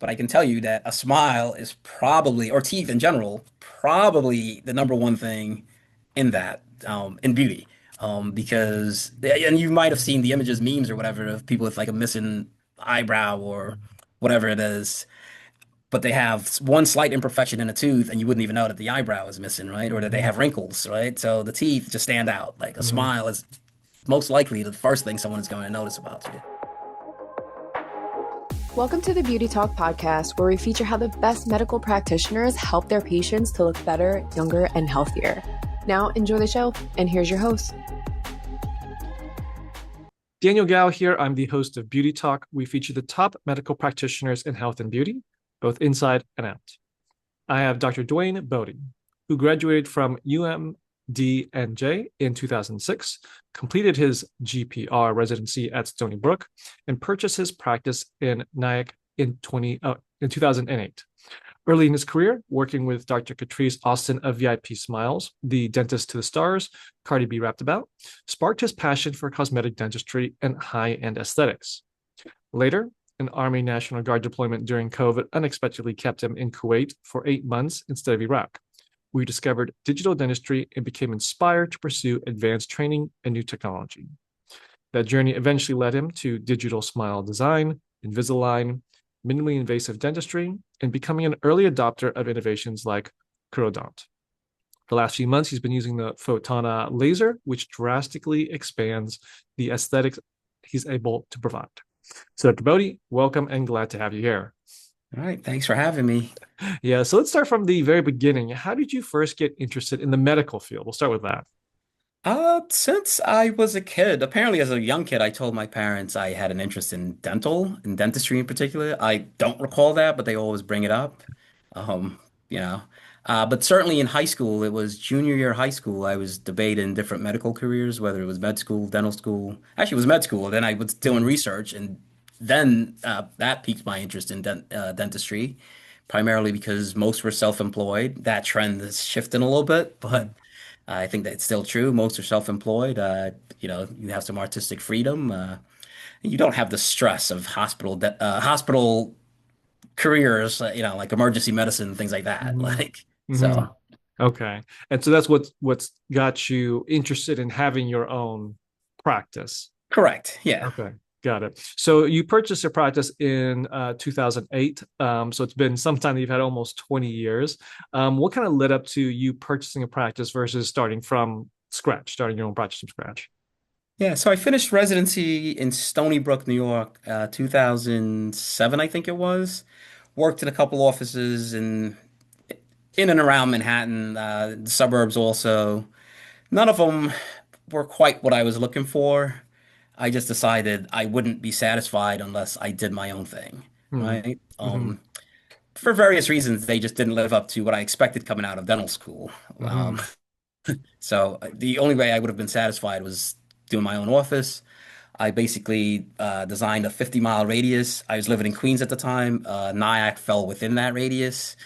but I can tell you that a smile is probably, or teeth in general, probably the number one thing in that, in beauty. Because, and you might have seen the images, memes or whatever, of people with like a missing eyebrow or whatever it is, but they have one slight imperfection in a tooth and you wouldn't even know that the eyebrow is missing, right? Or that they Mhm. have wrinkles, right? So the teeth just stand out. Like a Mhm. smile is most likely the first thing someone is going to notice about you. Welcome to the Beauty Talk podcast, where we feature how the best medical practitioners help their patients to look better, younger, and healthier. Now, enjoy the show, and here's your host. Daniel Gao here. I'm the host of Beauty Talk. We feature the top medical practitioners in health and beauty, both inside and out. I have Dr. Dwayne Bodie, who graduated from UMDNJ in 2006, completed his GPR residency at Stony Brook, and purchased his practice in Nyack in 2008. Early in his career, working with Dr. Catrice Austin of VIP Smiles, the dentist to the stars, Cardi B rapped about, sparked his passion for cosmetic dentistry and high-end aesthetics. Later, an Army National Guard deployment during COVID unexpectedly kept him in Kuwait for 8 months instead of Iraq. We discovered digital dentistry and became inspired to pursue advanced training and new technology. That journey eventually led him to digital smile design, Invisalign, minimally invasive dentistry, and becoming an early adopter of innovations like Curodont. The last few months, he's been using the Photona laser, which drastically expands the aesthetics he's able to provide. So, Dr. Bodie, welcome and glad to have you here. All right, thanks for having me. Yeah, so let's start from the very beginning. How did you first get interested in the medical field? We'll start with that. Since I was a kid, apparently as a young kid, I told my parents I had an interest in dentistry in particular. I don't recall that, but they always bring it up. Um, you know, but certainly in high school, it was junior year of high school, I was debating different medical careers, whether it was med school, dental school. Actually, it was med school. Then I was doing Mhm. research, and then that piqued my interest in dentistry, primarily because most were self-employed. That trend is shifting a little bit, but Mhm. I think that's still true. Most are self-employed. You have some artistic freedom. You don't have the stress of hospital careers, like emergency medicine, things like that. Mhm. Like, Mhm. so Okay. And so that's what's got you interested in having your own practice. correct. Yeah. Okay. Got it. So you purchased your practice in 2008. So it's been some time. You've had almost 20 years. What kind of led up to you purchasing a practice versus starting from scratch, starting your own practice from scratch? Yeah. So I finished residency in Stony Brook, New York, 2007, I think it was. Worked in a couple offices in and around Manhattan, the suburbs also. None of them were quite what I was looking for. I just decided I wouldn't be satisfied unless I did my own thing, Hmm. right? Hmm. For various reasons, they just didn't live up to what I expected coming out of dental school. Hmm. So the only way I would have been satisfied was doing my own office. I basically designed a 50-mile radius. I was living in Queens at the time. Nyack fell within that radius.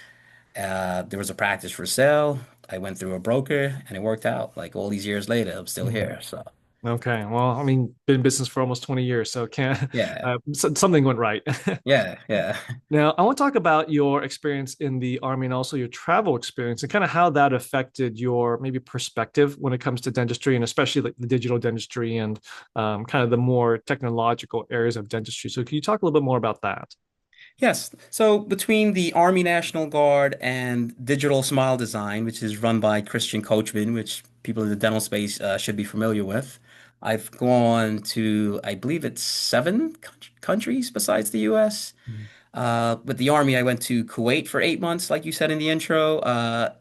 There was a practice for sale. I went through a broker and it worked out. Like all these years later, I'm still Hmm. here. So Okay. Well, I mean, been in business for almost 20 years, so can't yeah, something went right. yeah, yeah. Now, I want to talk about your experience in the Army and also your travel experience and kind of how that affected your maybe perspective when it comes to dentistry and especially like the digital dentistry and kind of the more technological areas of dentistry. So, can you talk a little bit more about that? Yes. So between the Army National Guard and Digital Smile Design, which is run by Christian Coachman, which people in the dental space should be familiar with, I've gone to, I believe it's seven countries besides the US. With the Army, I went to Kuwait for 8 months, like you said in the intro.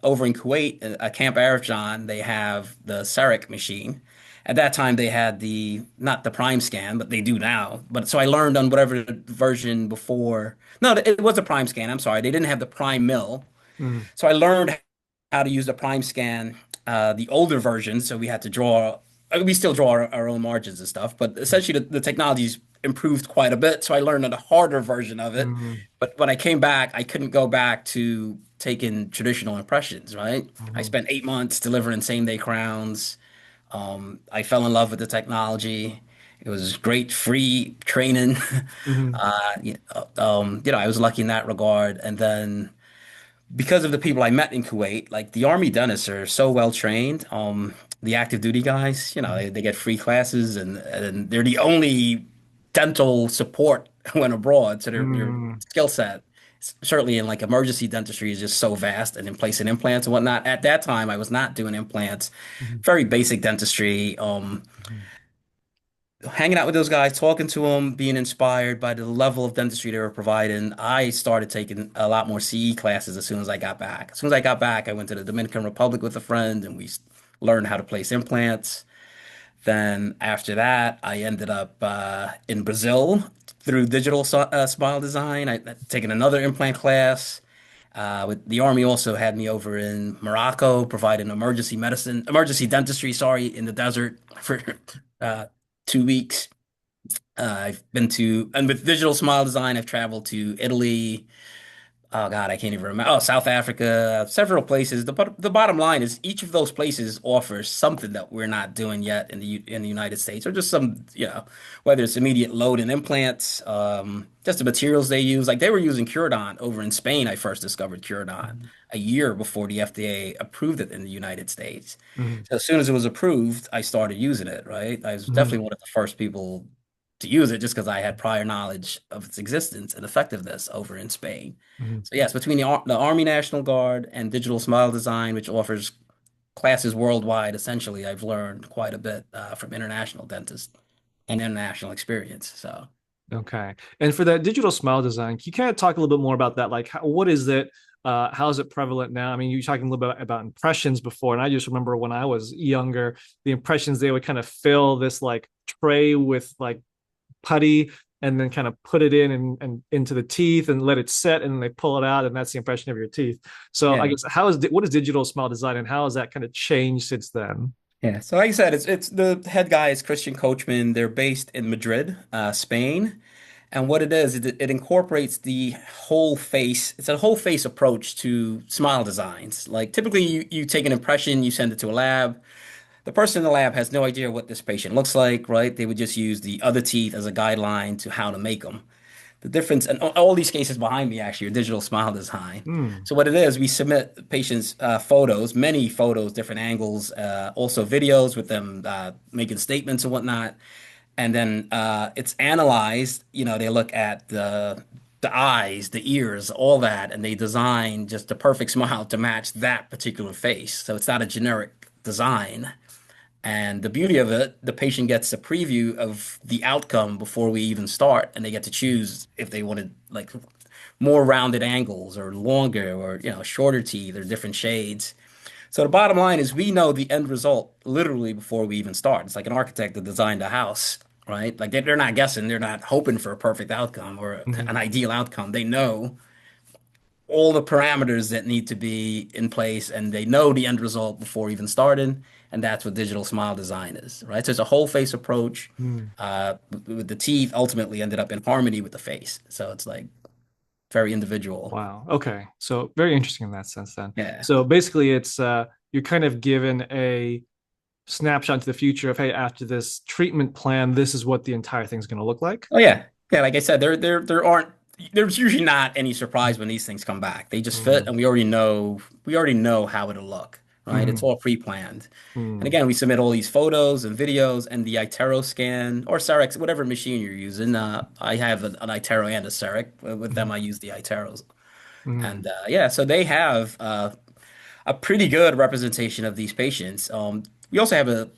Over in Kuwait, at Camp Arifjan, they have the CEREC machine. At that time, they had not the Prime Scan, but they do now. But so I learned on whatever version before. No, it was a Prime Scan. I'm sorry. They didn't have the Prime Mill. Mm. So I learned how to use the Prime Scan, the older version. So we had to draw, we still draw our own margins and stuff, but essentially the technology's improved quite a bit. So I learned a harder version of it. Mm. But when I came back, I couldn't go back to taking traditional impressions, right? I Mhm. spent 8 months delivering same day crowns. I fell in love with the technology. It was great free training. Hmm. I was lucky in that regard. And then because of the people I met in Kuwait, like the army dentists are so well trained. The active duty guys, they get free classes and they're the only dental support when abroad. So their Hmm. skill set, certainly in like emergency dentistry, is just so vast and in placing implants and whatnot. At that time, I was not doing implants, Hmm. very basic dentistry. Hanging out with those guys, talking to them, being inspired by the level of dentistry they were providing, I started taking a lot more CE classes as soon as I got back. As soon as I got back, I went to the Dominican Republic with a friend and we learned how to place implants. Then after that, I ended up in Brazil through digital smile design. I taken another implant class. With the Army also had me over in Morocco, providing emergency dentistry, sorry, in the desert for uh, 2 weeks. I've been to, and with digital smile design, I've traveled to Italy. Oh God, I can't even remember. Oh, South Africa, several places. The bottom line is each of those places offers something that we're not doing yet in the United States, or just some, whether it's immediate load and implants, just the materials they use. Like they were using Curodont over in Spain. I first discovered Curodont a year before the FDA approved it in the United States. Hmm. So as soon as it was approved, I started using it, right? I was Hmm. definitely one of the first people to use it just because I had prior knowledge of its existence and effectiveness over in Spain. Hmm. So yes, between the Army National Guard and Digital Smile Design, which offers classes worldwide, essentially, I've learned quite a bit from international dentists and international experience. So Okay. And for that digital smile design, can you kind of talk a little bit more about that? Like, what is it? How is it prevalent now? I mean, you were talking a little bit about impressions before, and I just remember when I was younger, the impressions they would kind of fill this like tray with like putty and then kind of put it in and into the teeth and let it set and then they pull it out and that's the impression of your teeth. So I yeah. guess what is digital smile design and how has that kind of changed since then? Yeah, so like I said, it's the head guy is Christian Coachman. They're based in Madrid, Spain, and what it is, it incorporates the whole face. It's a whole face approach to smile designs. Like typically, you take an impression, you send it to a lab. The person in the lab has no idea what this patient looks like, right? They would just use the other teeth as a guideline to how to make them. The difference, and all these cases behind me actually are digital smile design. Hmm. So what it is, we submit patients' photos, many photos, different angles, also videos with them making statements and whatnot, and then it's analyzed. They look at the eyes, the ears, all that, and they design just the perfect smile to match that particular face. So it's not a generic design. And the beauty of it, the patient gets a preview of the outcome before we even start, and they get to choose if they wanted like more rounded angles or longer or shorter teeth or different shades. So the bottom line is we know the end result literally before we even start. It's like an architect that designed a house, right? Like they're not guessing, they're not hoping for a perfect outcome or Hmm. an ideal outcome. They know all the parameters that need to be in place and they know the end result before even starting. And that's what digital smile design is, right? So it's a whole face approach. Hmm. With the teeth ultimately ended up in harmony with the face. So it's like very individual. Wow. Okay. So very interesting in that sense then. Yeah. So basically it's you're kind of given a snapshot into the future of hey, after this treatment plan, this is what the entire thing's going to look like. Oh yeah. Yeah, like I said, there's usually not any surprise when these things come back. They just fit Mm. and we already know how it'll look, right? It's Mm. all pre-planned. And Mm. again, we submit all these photos and videos and the iTero scan or Cerex, whatever machine you're using. I have an iTero and a Cerex. With them, Mm. I use the iTeros. Mm. And yeah, so they have a pretty good representation of these patients. We also have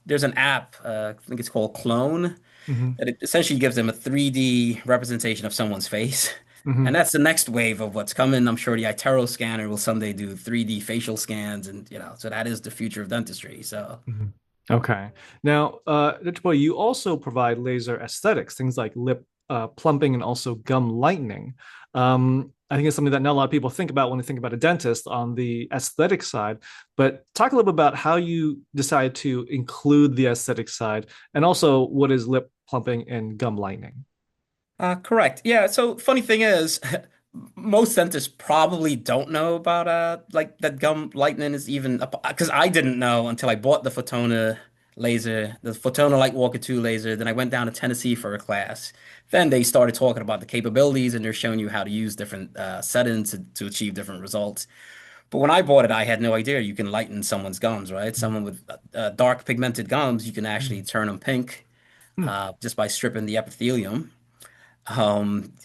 there's an app, I think it's called Clone, Mhm. that it essentially gives them a 3D representation of someone's face. And Mhm. that's the next wave of what's coming. I'm sure the iTero scanner will someday do 3D facial scans, and so that is the future of dentistry. So Mhm. Okay. Now, Dr. Boy, you also provide laser aesthetics, things like lip plumping and also gum lightening. I think it's something that not a lot of people think about when they think about a dentist on the aesthetic side. But talk a little bit about how you decide to include the aesthetic side, and also what is lip plumping and gum lightening. correct. Yeah. So funny thing is, most dentists probably don't know about like that gum lightening is even because I didn't know until I bought the Fotona laser, the Photona Lightwalker 2 laser. Then I went down to Tennessee for a class. Then they started talking about the capabilities and they're showing you how to use different settings to achieve different results. But when I bought it, I had no idea you can lighten someone's gums, right? Mm, Someone with dark pigmented gums, you can actually mm, turn them pink mm, just by stripping the epithelium.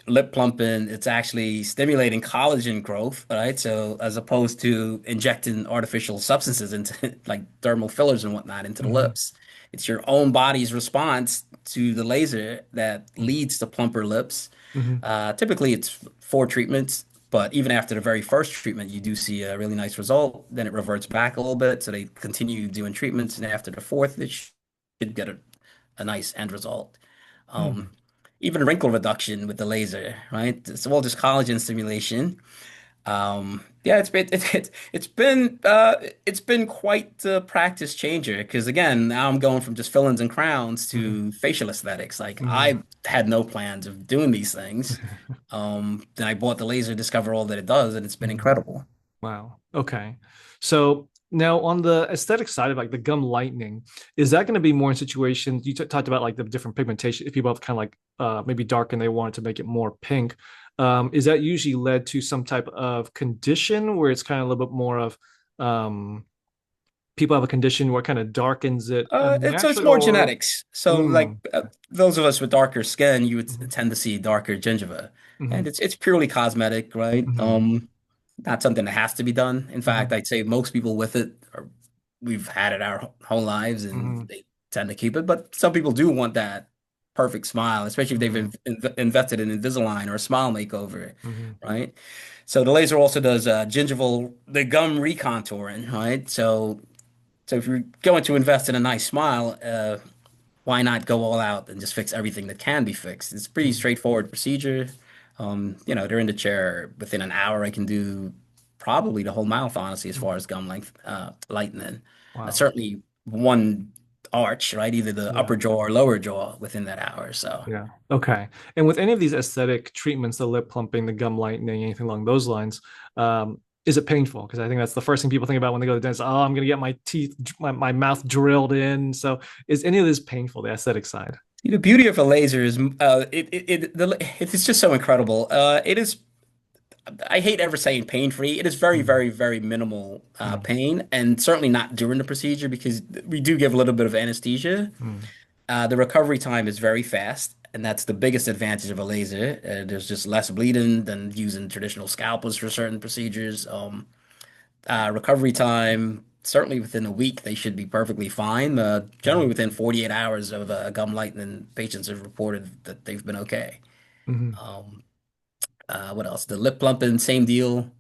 Lip plumping, it's actually stimulating collagen growth, right? So as opposed to injecting artificial substances into like dermal fillers and whatnot into the mhm, lips, it's your own body's response to the laser that leads to plumper lips. mhm, Typically, it's 4 treatments, but even after the very first treatment, you do see a really nice result. Then it reverts back a little bit, so they continue doing treatments, and after the fourth, it should get a nice end result. mm. Um, Even wrinkle reduction with the laser, right? It's all just collagen stimulation. Yeah, it's been quite the practice changer because again, now I'm going from just fillings and crowns Mhm, to facial aesthetics. Like mhm. I had no plans of doing these things. Then I bought the laser, discover all that it does, and it's been Mhm. incredible. Wow. Okay. So now on the aesthetic side of like the gum lightening, is that going to be more in situations you talked about like the different pigmentation? If people have kind of like maybe dark and they wanted to make it more pink, is that usually led to some type of condition where it's kind of a little bit more of um, people have a condition where it kind of darkens it It's unnaturally more or genetics. So like mm, those of us with darker skin, you would mhm, tend to see darker gingiva, and mhm, it's purely cosmetic, right? mhm, Not something that has to be done. In fact, mhm, I'd say most people with it are, we've had it our whole lives, and mhm, they tend to keep it. But some people do want that perfect smile, especially if they've mhm, invested in Invisalign or a smile makeover, mhm, right? So the laser also does the gum recontouring, right? So if you're going to invest in a nice smile, why not go all out and just fix everything that can be fixed? It's a pretty mhm, straightforward procedure. They're in the chair within an hour. I can do probably the whole mouth, honestly, as mhm. far as gum length lightening. Wow. Certainly one arch, right? Either the Yeah. upper jaw or lower jaw within that hour. So. Yeah. Okay. And with any of these aesthetic treatments, the lip plumping, the gum lightening, anything along those lines, is it painful? Because I think that's the first thing people think about when they go to the dentist. Oh, I'm going to get my teeth, my mouth drilled in. So is any of this painful, the aesthetic side? The beauty of a laser is it's just so incredible. It is I hate ever saying pain free. It is very, Mm, very, very minimal mm, pain, and certainly not during the procedure because we do give a little bit of anesthesia. mm, The recovery time is very fast, and that's the biggest advantage of a laser. There's just less bleeding than using traditional scalpels for certain procedures. Recovery time, certainly within a week, they should be perfectly fine. Generally mm, within 48 hours of gum lightening, patients have reported that they've been okay. mm, Um, what else? The lip plumping, same deal.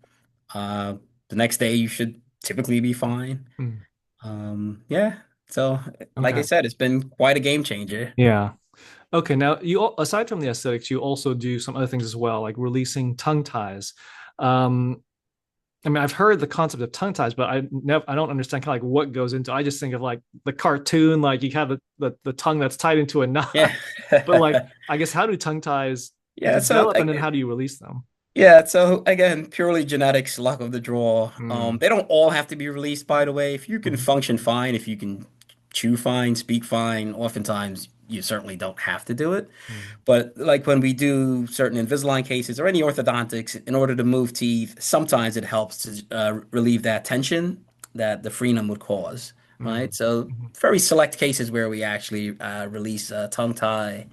Uh, the next day you should typically be fine. mm. Yeah. So, like I Okay. said, it's been quite a game changer. Yeah. Okay. Now, aside from the aesthetics, you also do some other things as well, like releasing tongue ties. Um, I mean, I've heard the concept of tongue ties, but I don't understand kind of like what goes into. I just think of like the cartoon, like you have the tongue that's tied into a knot. Yeah. But like, I guess how do tongue ties Yeah. develop, and then how do you release them? Yeah. So again, purely genetics, luck of the draw. Mm, They don't all have to be released, by the way. If you can mhm, function fine, if you can chew fine, speak fine, oftentimes you certainly don't have to do it. mm, But like when we do certain Invisalign cases or any orthodontics, in order to move teeth, sometimes it helps to relieve that tension that the frenum would cause, right? mm, So mhm, very select cases where we actually release a tongue tie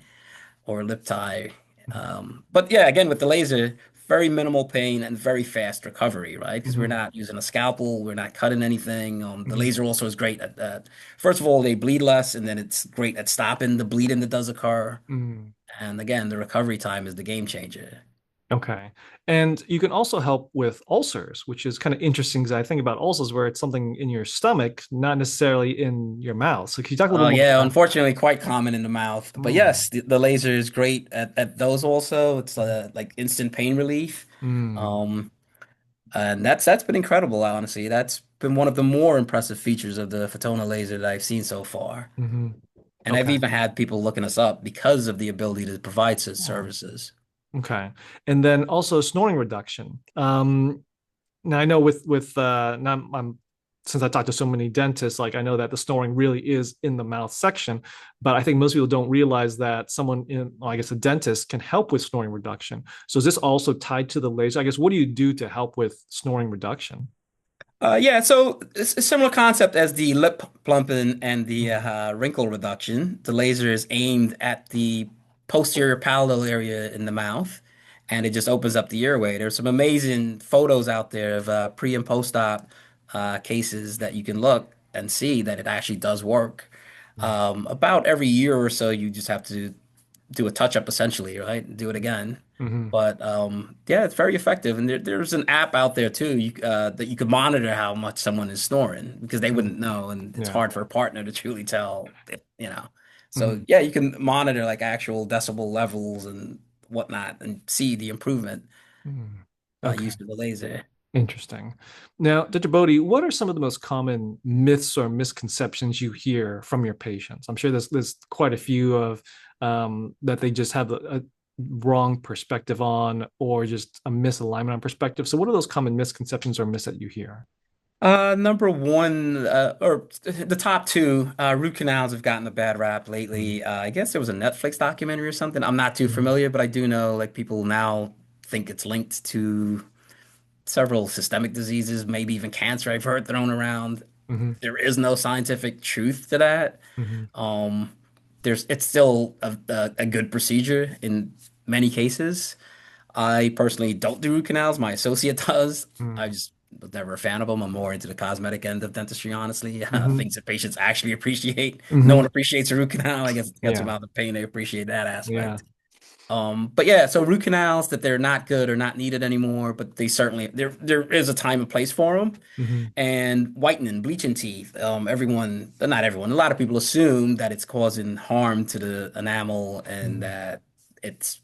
or lip tie. mhm, But yeah, again, with the laser, very minimal pain and very fast recovery, right? Because we're mhm, not using a scalpel, we're not cutting anything. The mhm, laser also is great at that. First of all, they bleed less, and then it's great at stopping the bleeding that does occur. mm. And again, the recovery time is the game changer. Okay. And you can also help with ulcers, which is kind of interesting because I think about ulcers where it's something in your stomach, not necessarily in your mouth. So can you talk a little Oh bit more yeah, about unfortunately, quite common in the mouth. that? But Mm, yes, the laser is great at those also. It's like instant pain relief. mm, Um, and that's been incredible, honestly. That's been one of the more impressive features of the Photona laser that I've seen so far. hmm. And I've Okay. even had people looking us up because of the ability to provide such Oh, services. okay. And then also snoring reduction. Now I know with now I'm since I talked to so many dentists, like I know that the snoring really is in the mouth section, but I think most people don't realize that someone in, well, I guess, a dentist can help with snoring reduction. So is this also tied to the laser? I guess, what do you do to help with snoring reduction? Yeah, so it's a similar concept as the lip plumping and the Mm, wrinkle reduction. The laser is aimed at the posterior palatal area in the mouth, and it just opens up the airway. There's some amazing photos out there of pre and post-op cases that you can look and see that it actually does work. mm, About every year or so, you just have to do a touch-up essentially, right? Do it again. mhm, But yeah, it's very effective. And there's an app out there too that you could monitor how much someone is snoring because they mm. wouldn't know. And it's Yeah. hard for a partner to truly tell, if. So Mhm, yeah, you can monitor like actual decibel levels and whatnot and see the improvement mm. by Okay. use of the laser. Interesting. Now, Dr. Bodie, what are some of the most common myths or misconceptions you hear from your patients? I'm sure there's quite a few of that they just have a wrong perspective on, or just a misalignment on perspective. So, what are those common misconceptions or myths that you hear? Number one, or the top two, root canals have gotten a bad rap lately. I guess there was a Netflix documentary or something. I'm not too Mhm, familiar, but I do know like people now think it's linked to several systemic diseases, maybe even cancer I've heard thrown around. mhm, There is no scientific truth to that. mhm, Um, it's still a good procedure in many cases. I personally don't do root canals. My associate does. I mhm, just was never a fan of them. I'm more into the cosmetic end of dentistry, honestly. mhm, Things that patients actually appreciate. No one mhm. appreciates a root canal. I guess it gets them Yeah, out of pain. They appreciate that yeah. aspect. But yeah, so root canals that they're not good or not needed anymore, but they certainly there is a time and place for them. Mhm, And whitening, bleaching teeth. Everyone, not everyone, a lot of people assume that it's causing harm to the enamel and mhm, that it's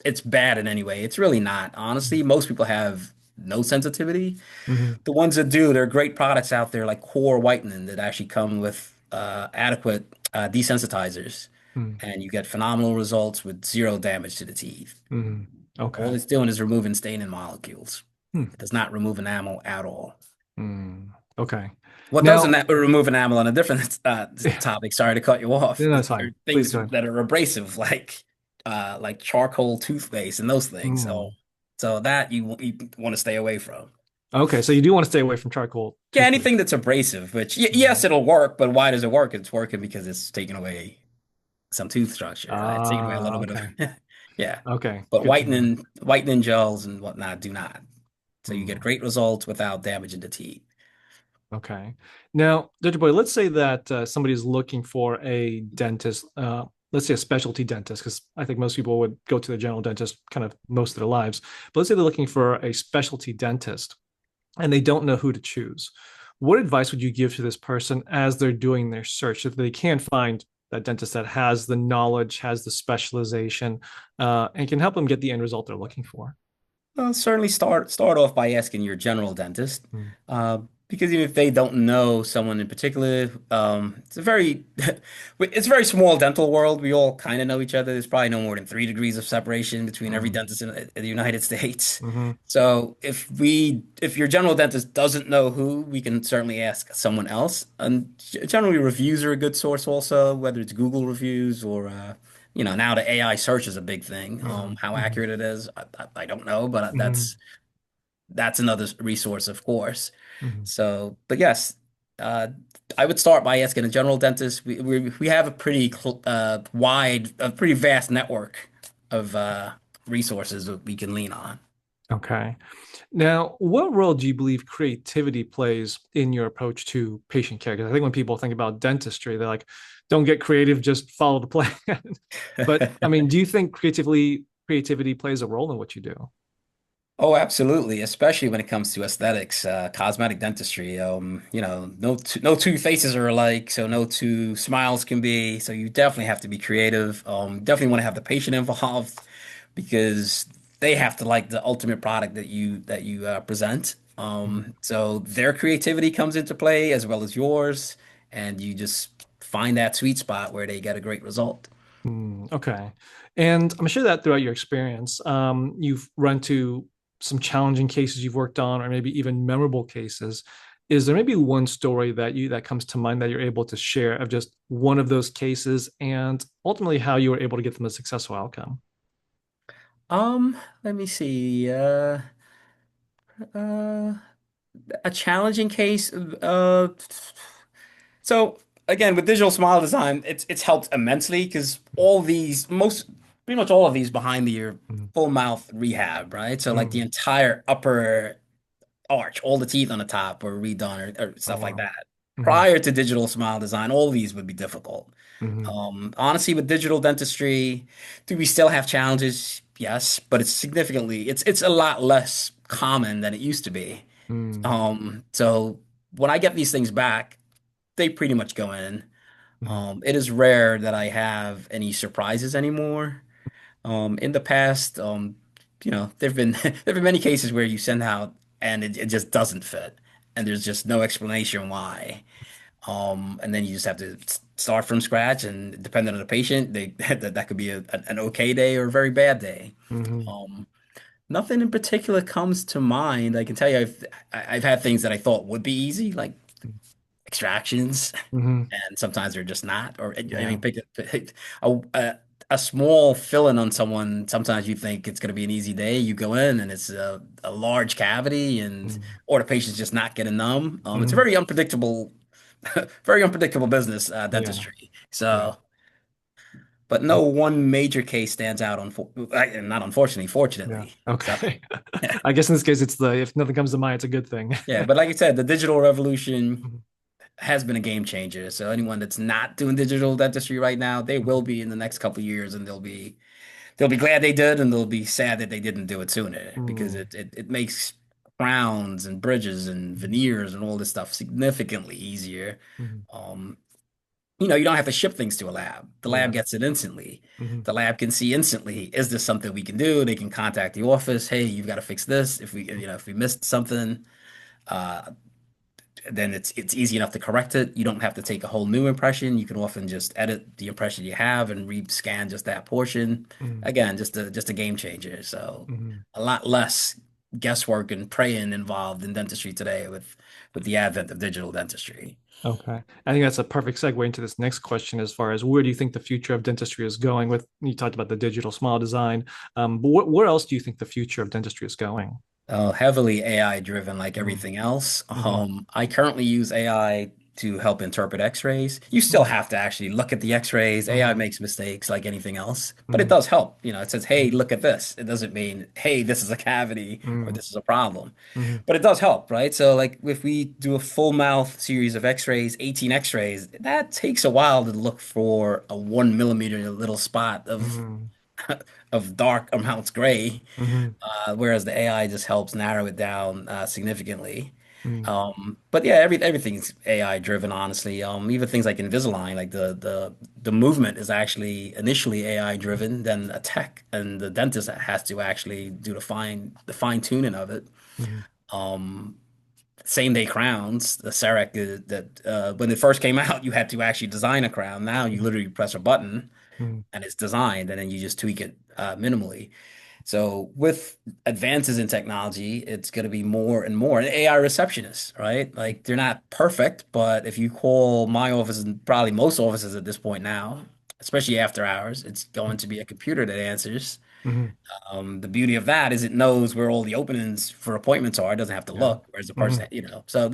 it's bad in any way. It's really not. Honestly, most people have no sensitivity. mhm, The ones that do, there are great products out there like core whitening that actually come with adequate desensitizers, mhm, and you get phenomenal results with zero damage to the teeth. mhm. All Okay. it's doing is removing staining molecules. Hmm. It does not remove enamel at all. Mm. Okay. What doesn't Now, that remove enamel on a different topic? Sorry to cut you off. yeah, that's There fine. are Please things go ahead. that are abrasive, like charcoal toothpaste and those things. So, Mm. so that you want to stay away from. Okay, so you do want to stay away from charcoal Yeah, toothpaste. anything that's abrasive, which Mm. yes, it'll work, but why does it work? It's working because it's taking away some tooth structure, right? It's taking away a little Ah, bit of, okay. yeah. Okay, But good to know. whitening gels and whatnot do not. So you get Mm. great results without damaging the teeth. Okay. Now, Dr. Boy, let's say that somebody is looking for a dentist, let's say a specialty dentist, because I think most people would go to the general dentist kind of most of their lives. But let's say they're looking for a specialty dentist and they don't know who to choose. What advice would you give to this person as they're doing their search so that they can find that dentist that has the knowledge, has the specialization, and can help them get the end result they're looking for? Well, certainly start off by asking your general dentist, Mm, uh, because even if they don't know someone in particular, it's a very it's a very small dental world. We all kind of know each other. There's probably no more than 3 degrees of separation between every mm, dentist in the United States. mhm, So if your general dentist doesn't know who, we can certainly ask someone else. And generally, reviews are a good source also, whether it's Google reviews or now the AI search is a big thing. mhm, How mhm, accurate it is, I don't know, but mhm, that's another resource, of course. mhm. So, but yes, uh, I would start by asking a general dentist. We have a pretty a pretty vast network of resources that we can lean on. Okay. Now, what role do you believe creativity plays in your approach to patient care? Because I think when people think about dentistry, they're like, don't get creative, just follow the plan. But I mean, do you think creativity plays a role in what you do? Oh, absolutely, especially when it comes to aesthetics, cosmetic dentistry. No two faces are alike, so no two smiles can be. So you definitely have to be creative. Definitely want to have the patient involved because they have to like the ultimate product that you present. Mhm. So their creativity comes into play as well as yours, and you just find that sweet spot where they get a great result. Okay. And I'm sure that throughout your experience, you've run to some challenging cases you've worked on, or maybe even memorable cases. Is there maybe one story that comes to mind that you're able to share of just one of those cases and ultimately how you were able to get them a successful outcome? Let me see. Uh, a challenging case. So again, with digital smile design, it's helped immensely because all these, pretty much all of these behind the ear Mm, full mouth rehab, right? So like the mm. entire upper arch, all the teeth on the top were redone or Oh stuff like wow. that. Hmm. Prior to digital smile design, all these would be difficult. Hmm. Honestly, with digital dentistry, do we still have challenges? Yes, but it's a lot less common than it used to be. Mm. So when I get these things back, they pretty much go in. Hmm. It is rare that I have any surprises anymore. In the past, there've been there've been many cases where you send out and it just doesn't fit, and there's just no explanation why. And then you just have to start from scratch, and depending on the patient, that could be an okay day or a very bad day. Hmm. Um, Nothing in particular comes to mind. I can tell you, I've had things that I thought would be easy, like extractions, Hmm. and sometimes they're just not. Or I Yeah. mean, pick a small fill-in on someone. Sometimes you think it's going to be an easy day. You go in and it's a large cavity, and or the patient's just not getting numb. It's a Hmm. very unpredictable, very unpredictable business, Yeah. dentistry. Yeah. So, but no one major case stands out. Not unfortunately, Yeah. fortunately. So. Okay. I guess in this case, it's the if nothing comes to mind, it's a good thing. Yeah, but like I said, the digital revolution Mhm. has been a game changer. So anyone that's not doing digital dentistry right now, they will Mhm. be in the next couple of years, and they'll be glad they did, and they'll be sad that they didn't do it sooner because Mm. it makes crowns and bridges and Mhm. veneers and all this stuff significantly easier. Mhm. Um, you don't have to ship things to a lab. The lab Yeah. gets it instantly. Mhm. The lab can see instantly, is this something we can do? They can contact the office. Hey, you've got to fix this. If we missed something, uh, then it's easy enough to correct it. You don't have to take a whole new impression. You can often just edit the impression you have and re-scan just that portion. Mhm. Again, just a game changer. So Mhm. a lot less guesswork and praying involved in dentistry today with the advent of digital dentistry. Okay. I think that's a perfect segue into this next question as far as where do you think the future of dentistry is going with you talked about the digital smile design. But where else do you think the future of dentistry is going? Heavily AI driven, like Mm. everything else. Hmm. I currently use AI to help interpret X-rays. You still Mm. have to actually look at the X-rays. AI Hmm. makes mistakes like anything else, but it Hmm. does help. It says, "Hey, look at this." It doesn't mean, "Hey, this is a cavity" or Hmm. "This is a problem," Hmm. but it does help, right? So, like if we do a full mouth series of X-rays, 18 X-rays, that takes a while to look for a 1 millimeter little spot of Hmm. of dark amounts gray, Hmm. whereas the AI just helps narrow it down significantly. Hmm. But yeah, everything's AI driven, honestly. Even things like Invisalign, like the movement is actually initially AI driven, then a tech and the dentist has to actually do the fine tuning of it. Hmm. Um, Same day crowns, the CEREC that when it first came out, you had to actually design a crown. Now you literally press a button Hmm. and it's designed, and then you just tweak it minimally. So with advances in technology, it's going to be more and more. And AI receptionists, right? Like they're not perfect, but if you call my office and probably most offices at this point now, especially after hours, it's going to be a computer that answers. Hmm. The beauty of that is it knows where all the openings for appointments are. It doesn't have to Yeah. look, whereas the Hmm. person, so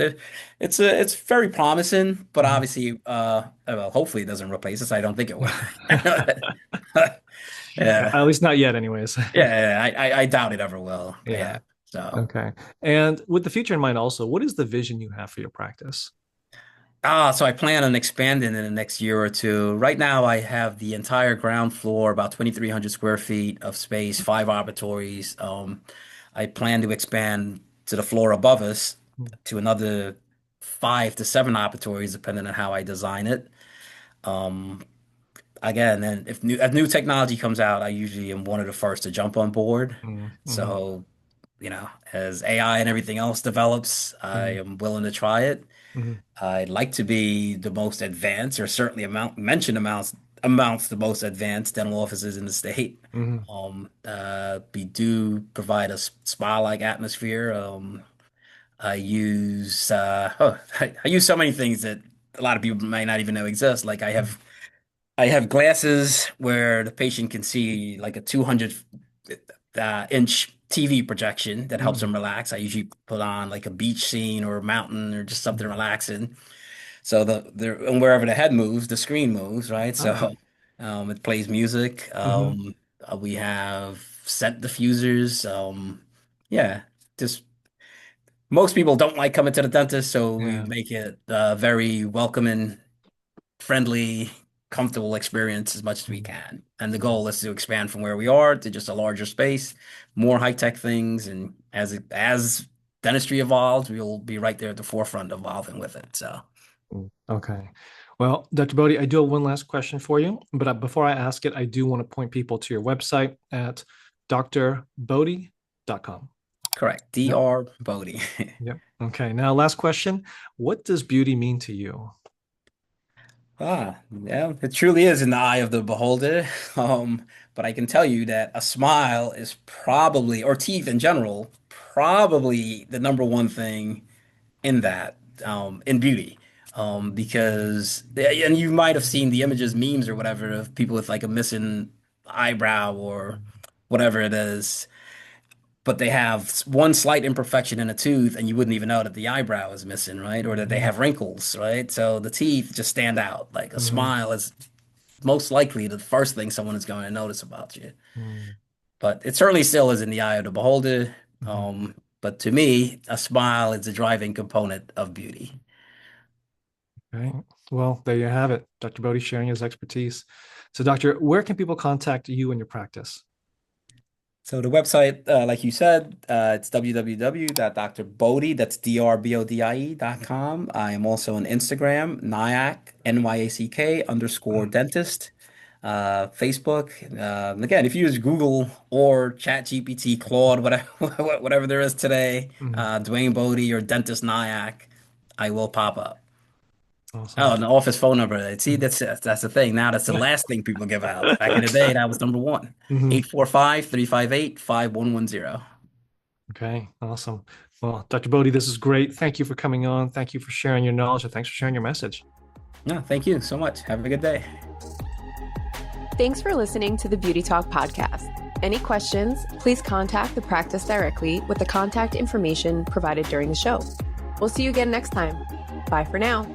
it's very promising, but Hmm. obviously, well, hopefully it doesn't replace us. I don't think it will. Yeah. At least not yet, anyways. Yeah, I doubt it ever will. Yeah. Yeah. So, Okay. And with the future in mind, also, what is the vision you have for your practice? so I plan on expanding in the next year or two. Right now, I have the entire ground floor, about 2,300 square feet of space, 5 operatories. I plan to expand to the floor above us to another 5 to 7 operatories, depending on how I design it. Um, Again, then if new technology comes out, I usually am one of the first to jump on board. Mm-hmm. So, as AI and everything else develops, I Hmm. am willing to try it. Hmm. I'd like to be the most advanced, or certainly mention amounts the most advanced dental offices in the state. Hmm. We do provide a spa-like atmosphere. I use I use so many things that a lot of people might not even know exist. Like I have glasses where the patient can see like a 200 inch TV projection that helps Mm, them relax. I usually put on like a beach scene or a mountain or just something mhm. relaxing. So and wherever the head moves, the screen moves, right? Ah, So it plays music. mhm. We have scent diffusers. Yeah, just most people don't like coming to the dentist, so we Yeah. make it very welcoming, friendly, comfortable experience as much as we Mhm. can. And the goal is to expand from where we are to just a larger space, more high-tech things, and as dentistry evolves, we'll be right there at the forefront evolving with it. So, Okay. Well, Dr. Bodie, I do have one last question for you, but before I ask it, I do want to point people to your website at drbodie.com. correct. Yep. Dr. Bodie. Yep. Okay. Now, last question. What does beauty mean to you? Yeah, it truly is in the eye of the beholder. But I can tell you that a smile is probably, or teeth in general, probably the number one thing in that, in beauty. Because, yeah, and you might have seen the images, memes or whatever, of people with like a missing eyebrow or whatever it is, but they have one slight imperfection in a tooth and you wouldn't even know that the eyebrow is missing, right? Or that they Mhm, have wrinkles, right? So the teeth just stand out. Like a mhm, smile is most likely the first thing someone is going to notice about you. mhm, But it certainly still is in the eye of the beholder. mhm. But to me, a smile is the driving component of beauty. Okay. Well, there you have it. Dr. Bodie sharing his expertise. So, Doctor, where can people contact you and your practice? So the website, like you said, it's www.drbodie, that's drbodie.com. I am also on Instagram, Nyack, Nyack underscore dentist. Facebook. Again, if you use Google or ChatGPT, Claude, whatever, whatever there is today, Mhm. Dwayne Bodie or Dentist Nyack, I will pop up. Oh, Awesome. and the office phone number. See, Mhm. that's the thing. Now that's the last thing people give out. Back in the day, that was number one. Mhm. 845-358-5110. Okay, awesome. Well, Dr. Bodie, this is great. Thank you for coming on. Thank you for sharing your knowledge, and thanks for sharing your message. No, thank you so much. Have a good day. Thanks for listening to the Beauty Talk podcast. Any questions, please contact the practice directly with the contact information provided during the show. We'll see you again next time. Bye for now.